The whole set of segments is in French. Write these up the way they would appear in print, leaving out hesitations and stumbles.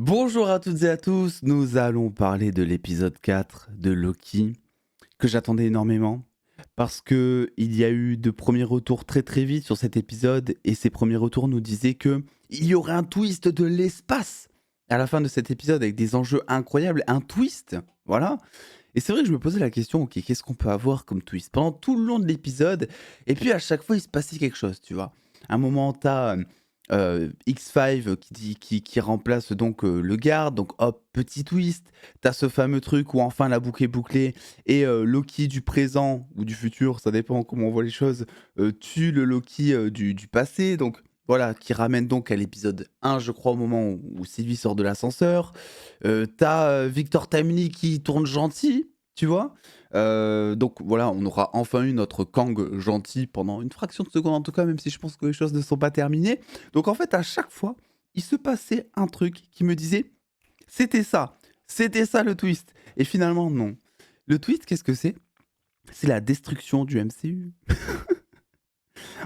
Bonjour à toutes et à tous, nous allons parler de l'épisode 4 de Loki, que j'attendais énormément, parce que il y a eu de premiers retours très très vite sur cet épisode, et ces premiers retours nous disaient que il y aurait un twist de l'espace à la fin de cet épisode, avec des enjeux incroyables, un twist, voilà. Et c'est vrai que je me posais la question, ok, qu'est-ce qu'on peut avoir comme twist pendant tout le long de l'épisode, et puis à chaque fois il se passait quelque chose, tu vois. À un moment, t'as X5 qui remplace donc le garde, donc hop, petit twist. T'as ce fameux truc où enfin la boucle est bouclée et Loki du présent ou du futur, ça dépend comment on voit les choses, tue le Loki du passé, donc voilà, qui ramène donc à l'épisode 1, je crois, au moment où Sylvie sort de l'ascenseur. T'as Victor Timely qui tourne gentil, tu vois. Donc voilà, on aura enfin eu notre Kang gentil pendant une fraction de seconde en tout cas, même si je pense que les choses ne sont pas terminées. Donc en fait, à chaque fois, il se passait un truc qui me disait: «C'était ça le twist» et finalement non. Le twist, qu'est-ce que c'est? C'est la destruction du MCU.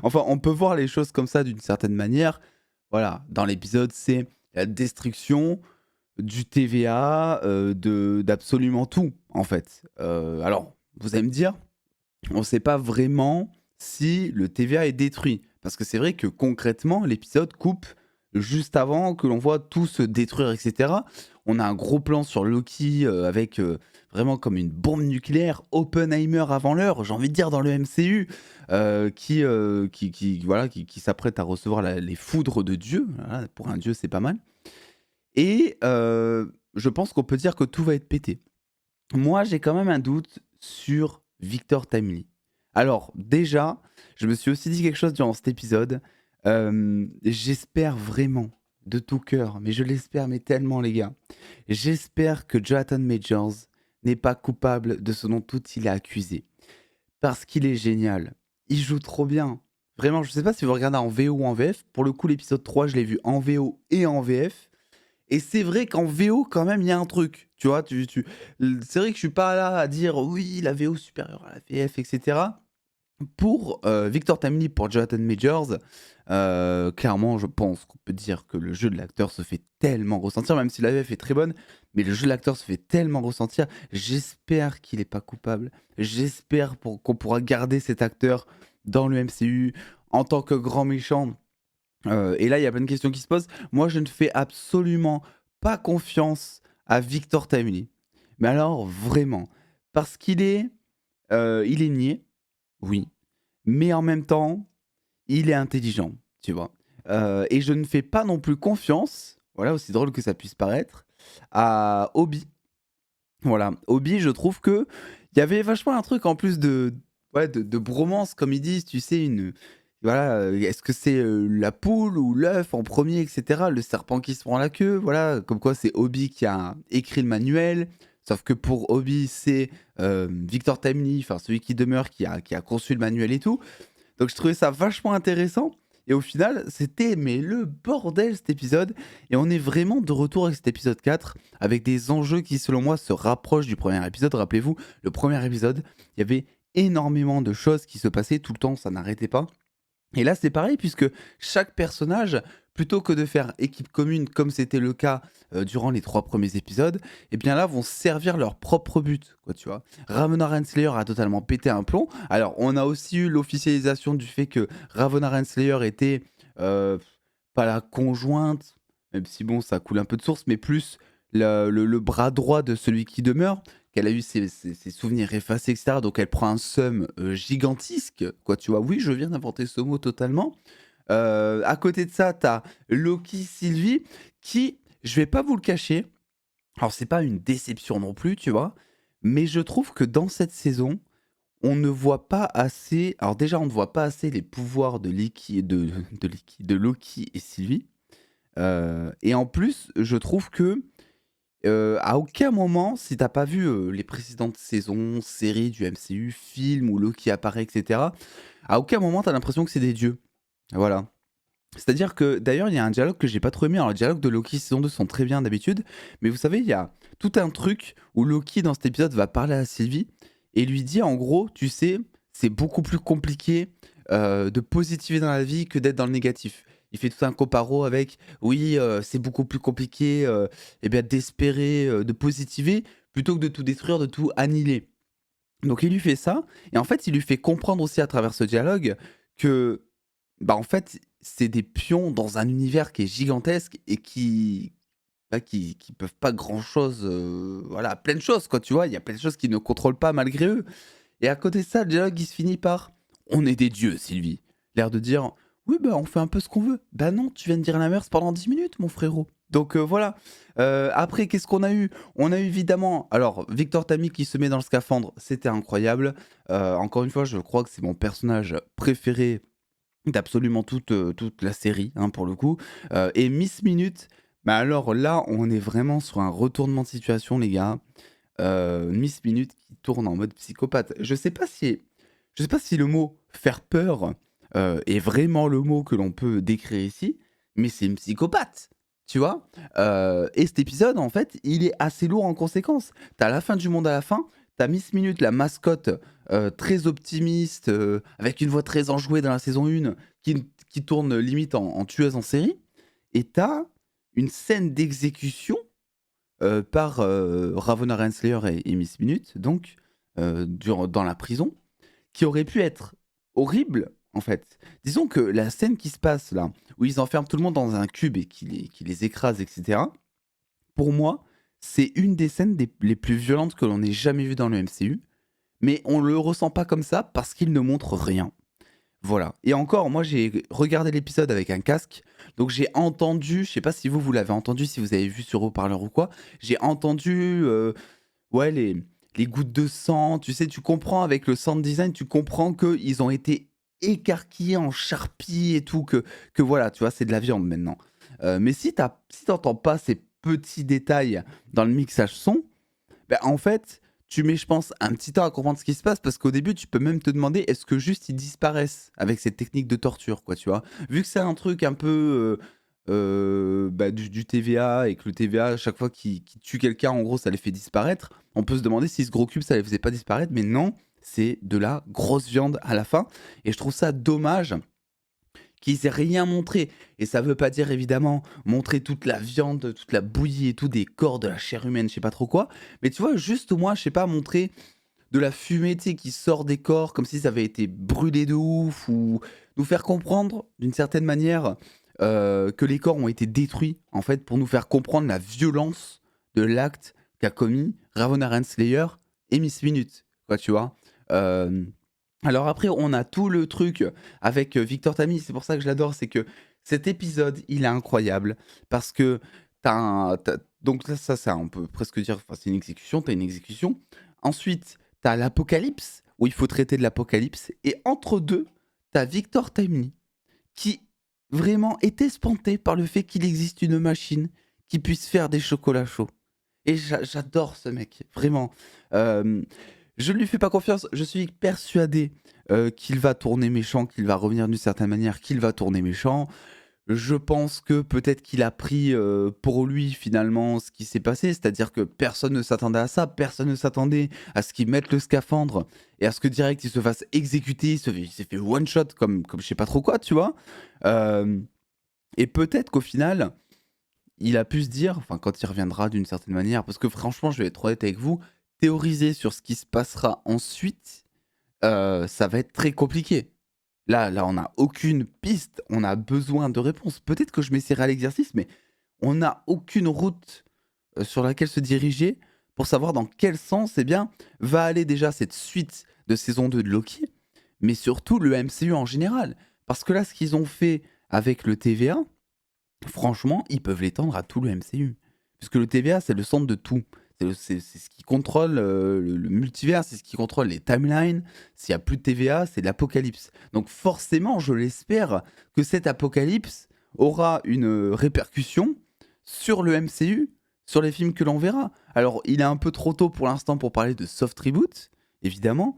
Enfin, on peut voir les choses comme ça d'une certaine manière. Voilà, dans l'épisode, c'est la destruction du TVA, d'absolument tout, en fait. Alors, vous allez me dire, on ne sait pas vraiment si le TVA est détruit. Parce que c'est vrai que concrètement, l'épisode coupe juste avant que l'on voit tout se détruire, etc. On a un gros plan sur Loki avec vraiment comme une bombe nucléaire, Oppenheimer avant l'heure, j'ai envie de dire dans le MCU, voilà, qui s'apprête à recevoir les foudres de Dieu. Voilà, pour un Dieu, c'est pas mal. Et je pense qu'on peut dire que tout va être pété. Moi, j'ai quand même un doute sur Victor Timely. Alors, déjà, je me suis aussi dit quelque chose durant cet épisode. J'espère vraiment, de tout cœur, mais je l'espère, mais tellement, les gars. J'espère que Jonathan Majors n'est pas coupable de ce dont tout il est accusé. Parce qu'il est génial. Il joue trop bien. Vraiment, je sais pas si vous regardez en VO ou en VF. Pour le coup, l'épisode 3, je l'ai vu en VO et en VF. Et c'est vrai qu'en VO, quand même, il y a un truc. Tu vois, c'est vrai que je suis pas là à dire oui, la VO supérieure à la VF, etc. Pour Victor Timely, pour Jonathan Majors, clairement, je pense qu'on peut dire que le jeu de l'acteur se fait tellement ressentir, même si la VF est très bonne, mais le jeu de l'acteur se fait tellement ressentir. J'espère qu'il n'est pas coupable. J'espère qu'on pourra garder cet acteur dans le MCU en tant que grand méchant. Et là, il y a plein de questions qui se posent. Moi, je ne fais absolument pas confiance à Victor Timely. Mais alors, vraiment. Parce il est niais, oui. Mais en même temps, il est intelligent, tu vois. Et je ne fais pas non plus confiance, voilà, aussi drôle que ça puisse paraître, à Obi. Voilà, Obi, je trouve que il y avait vachement un truc en plus ouais, de bromance, comme ils disent, tu sais, voilà, est-ce que c'est la poule ou l'œuf en premier, etc. Le serpent qui se prend la queue, voilà, comme quoi c'est Obi qui a écrit le manuel, sauf que pour Obi, c'est Victor Timely, enfin celui qui demeure, qui a conçu le manuel et tout. Donc je trouvais ça vachement intéressant. Et au final, c'était mais le bordel cet épisode. Et on est vraiment de retour avec cet épisode 4, avec des enjeux qui, selon moi, se rapprochent du premier épisode. Rappelez-vous, le premier épisode, il y avait énormément de choses qui se passaient tout le temps, ça n'arrêtait pas. Et là, c'est pareil, puisque chaque personnage, plutôt que de faire équipe commune comme c'était le cas durant les 3 premiers épisodes, eh bien là, vont servir leur propre but, quoi, tu vois. Ravonna Renslayer a totalement pété un plomb. Alors, on a aussi eu l'officialisation du fait que Ravonna Renslayer était euh, pas la conjointe, même si bon, ça coule un peu de source, mais plus le bras droit de celui qui demeure, qu'elle a eu ses souvenirs effacés, etc. Donc elle prend un seum gigantesque, quoi, tu vois. Oui, je viens d'inventer ce mot totalement. À côté de ça, t'as Loki Sylvie, qui, je vais pas vous le cacher, alors c'est pas une déception non plus, tu vois, mais je trouve que dans cette saison, on ne voit pas assez. Alors déjà, on ne voit pas assez les pouvoirs de Loki et Sylvie. Et en plus, je trouve que à aucun moment, si t'as pas vu, les précédentes saisons, séries du MCU, films où Loki apparaît et cetera, à aucun moment t'as l'impression que c'est des dieux. Voilà. C'est-à-dire que d'ailleurs, il y a un dialogue que j'ai pas trop aimé. Alors, le dialogue de Loki saison 2 sont très bien d'habitude, mais vous savez, il y a tout un truc où Loki, dans cet épisode, va parler à Sylvie et lui dit en gros, tu sais, c'est beaucoup plus compliqué de positiver dans la vie que d'être dans le négatif. il fait tout un comparo avec, oui, c'est beaucoup plus compliqué, et bien d'espérer, de positiver, plutôt que de tout détruire, de tout annihiler. Donc il lui fait ça et en fait, il lui fait comprendre aussi à travers ce dialogue que, bah, en fait, c'est des pions dans un univers qui est gigantesque et qui peuvent pas grand-chose, voilà, plein de choses quoi, tu vois? Il y a plein de choses qu'ils ne contrôlent pas malgré eux et à côté de ça, le dialogue, il se finit par: «On est des dieux, Sylvie». L'air de dire: «Oui, bah, on fait un peu ce qu'on veut». Bah non, tu viens de dire l'inverse pendant 10 minutes, mon frérot. Donc voilà. Après, qu'est-ce qu'on a eu? On a eu évidemment alors Victor Tamy qui se met dans le scaphandre, c'était incroyable. Encore une fois, je crois que c'est mon personnage préféré d'absolument toute la série, hein, pour le coup. Et Miss Minute, bah, alors là, on est vraiment sur un retournement de situation, les gars. Miss Minute qui tourne en mode psychopathe. Je sais pas si le mot «faire peur», est vraiment le mot que l'on peut décrire ici, mais c'est une psychopathe, tu vois? Et cet épisode, en fait, il est assez lourd en conséquences. Tu la fin du monde à la fin, tu Miss Minute, la mascotte, très optimiste, avec une voix très enjouée dans la saison 1, qui tourne limite en tueuse en série et tu une scène d'exécution par, Ravonna Renslayer et Miss Minute donc, dans la prison, qui aurait pu être horrible, en fait. Disons que la scène qui se passe là, où ils enferment tout le monde dans un cube et qui les écrasent et cetera, pour moi, c'est une des scènes les plus violentes que l'on ait jamais vues dans le MCU, mais on le ressent pas comme ça parce qu'il ne montre rien. Voilà. Et encore, moi j'ai regardé l'épisode avec un casque, donc j'ai entendu, je sais pas si vous l'avez entendu, si vous avez vu sur haut-parleur ou quoi, j'ai entendu ouais, les gouttes de sang, tu sais, tu comprends avec le sound design, tu comprends qu'ils ont été écarquillés en charpie et tout, que voilà, tu vois, c'est de la viande maintenant. Mais si t'entends pas ces petits détails dans le mixage son, bah, en fait, tu mets, je pense, un petit temps à comprendre ce qui se passe parce qu'au début, tu peux même te demander est-ce que juste ils disparaissent avec cette technique de torture, quoi, tu vois? Vu que c'est un truc un peu bah, du TVA et que le TVA, à chaque fois qu'il tue quelqu'un, en gros, ça les fait disparaître, on peut se demander si ce gros cube, ça les faisait pas disparaître, mais non, c'est de la grosse viande à la fin. Et je trouve ça dommage qu'ils aient rien montré. Et ça veut pas dire évidemment montrer toute la viande, toute la bouillie et tout des corps, de la chair humaine, je sais pas trop quoi. Mais tu vois, juste au moins, je sais pas, montrer de la fumée, tu sais, qui sort des corps comme si ça avait été brûlé de ouf, ou nous faire comprendre d'une certaine manière que les corps ont été détruits, en fait, pour nous faire comprendre la violence de l'acte qu'a commis Ravonna Renslayer et Miss Minute, quoi, tu vois. Euh, alors après, on a tout le truc avec Victor Tamy, c'est pour ça que je l'adore, c'est que cet épisode, il est incroyable, parce que donc là, ça, on peut presque dire, enfin, c'est une exécution, t'as une exécution. Ensuite, t'as l'apocalypse, où il faut traiter de l'apocalypse, et entre deux, t'as Victor Tamy, qui vraiment est espanté par le fait qu'il existe une machine qui puisse faire des chocolats chauds. Et j'adore ce mec, vraiment. Euh, je ne lui fais pas confiance, je suis persuadé qu'il va tourner méchant, qu'il va revenir d'une certaine manière, qu'il va tourner méchant. Je pense que peut-être qu'il a pris pour lui finalement ce qui s'est passé, c'est-à-dire que personne ne s'attendait à ça, personne ne s'attendait à ce qu'il mette le scaphandre et à ce que direct il se fasse exécuter, il s'est fait one shot comme je sais pas trop quoi, tu vois. Euh, et peut-être qu'au final, il a pu se dire, enfin quand il reviendra d'une certaine manière, parce que franchement, je vais être honnête avec vous, théoriser sur ce qui se passera ensuite, ça va être très compliqué. Là, on n'a aucune piste, on a besoin de réponses. Peut-être que je m'essaierai à l'exercice, mais on n'a aucune route sur laquelle se diriger pour savoir dans quel sens eh bien, va aller déjà cette suite de saison 2 de Loki, mais surtout le MCU en général. Parce que là, ce qu'ils ont fait avec le TVA, franchement, ils peuvent l'étendre à tout le MCU. Parce que le TVA, c'est le centre de tout. C'est ce qui contrôle le multivers, c'est ce qui contrôle les timelines. S'il n'y a plus de TVA, c'est l'apocalypse. Donc forcément, je l'espère, que cet apocalypse aura une répercussion sur le MCU, sur les films que l'on verra. Alors, il est un peu trop tôt pour l'instant pour parler de soft reboot, évidemment.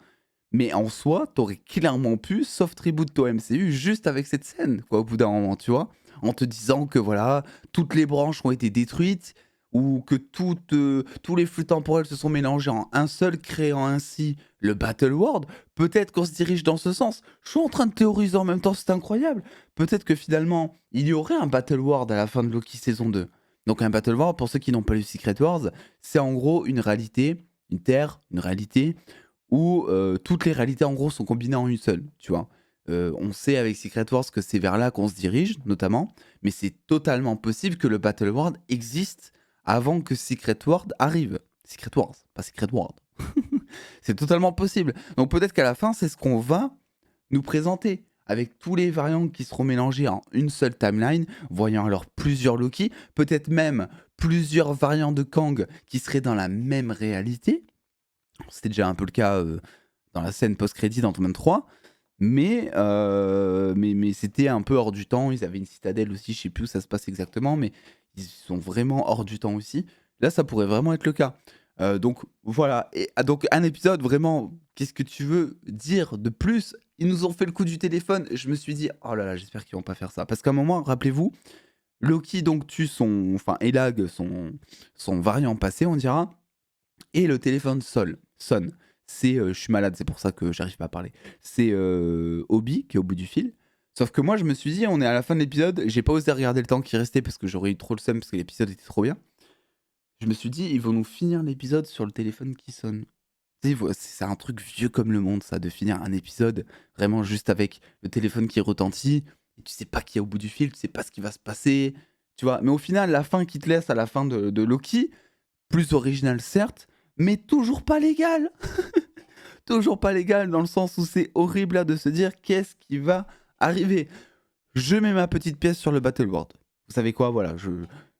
Mais en soi, t'aurais clairement pu soft reboot ton MCU juste avec cette scène, quoi, au bout d'un moment, tu vois, en te disant que voilà, toutes les branches ont été détruites. ou que tous les flux temporels se sont mélangés en un seul, créant ainsi le Battle World. Peut-être qu'on se dirige dans ce sens. Je suis en train de théoriser en même temps, c'est incroyable. Peut-être que finalement, il y aurait un Battle World à la fin de Loki saison 2. Donc un Battle World, pour ceux qui n'ont pas lu Secret Wars, c'est en gros une réalité, une terre, une réalité, où toutes les réalités en gros sont combinées en une seule, tu vois. On sait avec Secret Wars que c'est vers là qu'on se dirige, notamment, mais c'est totalement possible que le Battle World existe avant que Secret World arrive. Secret Wars, pas Secret World. C'est totalement possible. Donc peut-être qu'à la fin, c'est ce qu'on va nous présenter, avec tous les variants qui seront mélangés en une seule timeline, voyant alors plusieurs Loki, peut-être même plusieurs variants de Kang qui seraient dans la même réalité. C'était déjà un peu le cas dans la scène post-crédit d'Ant-Man 3. Mais c'était un peu hors du temps. Ils avaient une citadelle aussi, je sais plus où ça se passe exactement, mais ils sont vraiment hors du temps aussi. Là, ça pourrait vraiment être le cas. Donc voilà. Et donc un épisode vraiment. Qu'est-ce que tu veux dire de plus? Ils nous ont fait le coup du téléphone. Je me suis dit, oh là là, j'espère qu'ils vont pas faire ça. Parce qu'à un moment, rappelez-vous, Loki donc tue Elag, son variant passé, on dira, et le téléphone sonne. C'est, je suis malade, c'est pour ça que j'arrive pas à parler. C'est Obi qui est au bout du fil. Sauf que moi, je me suis dit, on est à la fin de l'épisode, j'ai pas osé regarder le temps qui restait parce que j'aurais eu trop le seum parce que l'épisode était trop bien. Je me suis dit, ils vont nous finir l'épisode sur le téléphone qui sonne. Tu sais, c'est un truc vieux comme le monde, ça, de finir un épisode vraiment juste avec le téléphone qui retentit, et tu sais pas qui est au bout du fil, tu sais pas ce qui va se passer, tu vois. Mais au final, la fin qui te laisse à la fin de Loki, plus original certes, mais toujours pas légal. Toujours pas légal dans le sens où c'est horrible là de se dire qu'est-ce qui va arriver. Je mets ma petite pièce sur le Battle World. Vous savez quoi, voilà,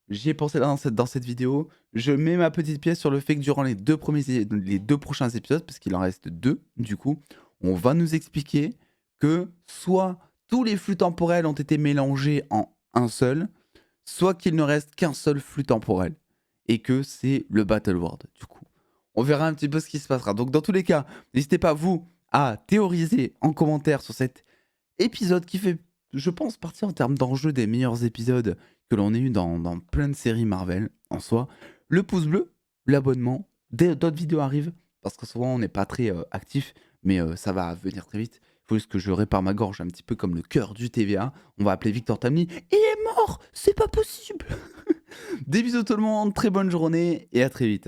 j'y ai pensé là dans cette vidéo. Je mets ma petite pièce sur le fait que durant les deux prochains épisodes, parce qu'il en reste 2 du coup, on va nous expliquer que soit tous les flux temporels ont été mélangés en un seul, soit qu'il ne reste qu'un seul flux temporel et que c'est le Battle World du coup. On verra un petit peu ce qui se passera. Donc dans tous les cas, n'hésitez pas vous à théoriser en commentaire sur cet épisode qui fait, je pense, partie en termes d'enjeu des meilleurs épisodes que l'on ait eu dans plein de séries Marvel en soi. Le pouce bleu, l'abonnement, d'autres vidéos arrivent parce que souvent on n'est pas très actif, mais ça va venir très vite. Il faut juste que je répare ma gorge un petit peu comme le cœur du TVA. On va appeler Victor Tamly. Il est mort, c'est pas possible. Des bisous tout le monde, très bonne journée et à très vite.